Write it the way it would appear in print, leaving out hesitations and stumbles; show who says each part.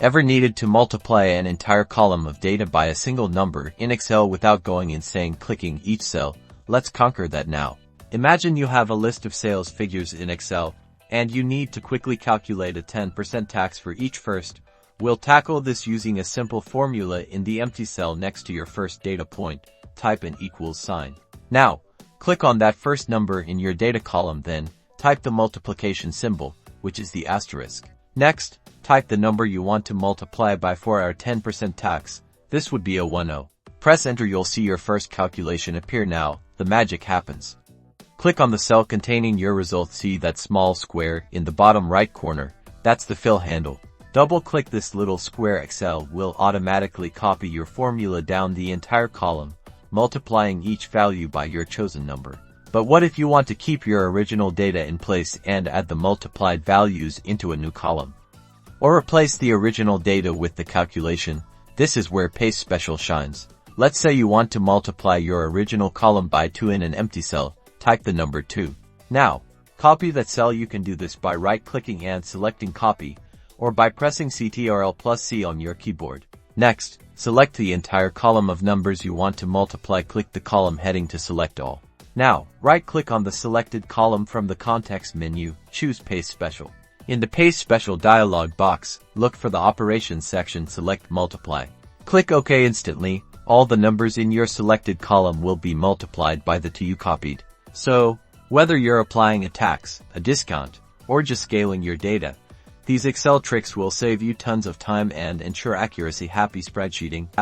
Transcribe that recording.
Speaker 1: Ever needed to multiply an entire column of data by a single number in Excel without going insane clicking each cell? Let's conquer that now. Imagine you have a list of sales figures in Excel, and you need to quickly calculate a 10% tax for each first. We'll tackle this using a simple formula in the empty cell next to your first data point. Type an equals sign. Now, click on that first number in your data column, then type the multiplication symbol, which is the asterisk. Next, type the number you want to multiply by for our 10% tax. This would be a 10. Press enter. You'll see your first calculation appear. Now, the magic happens. Click on the cell containing your result. See that small square in the bottom right corner? That's the fill handle. Double-click this little square. Excel will automatically copy your formula down the entire column, multiplying each value by your chosen number. But what if you want to keep your original data in place and add the multiplied values into a new column? Or replace the original data with the calculation? This is where Paste Special shines. Let's say you want to multiply your original column by 2 in an empty cell. Type the number 2. Now, copy that cell. You can do this by right-clicking and selecting Copy, or by pressing Ctrl+C on your keyboard. Next, select the entire column of numbers you want to multiply. Click the column heading to select all. Now, right-click on the selected column from the context menu, choose Paste Special. In the Paste Special dialog box, look for the Operations section, select Multiply. Click OK. Instantly, all the numbers in your selected column will be multiplied by the 2 you copied. So, whether you're applying a tax, a discount, or just scaling your data, these Excel tricks will save you tons of time and ensure accuracy. Happy spreadsheeting.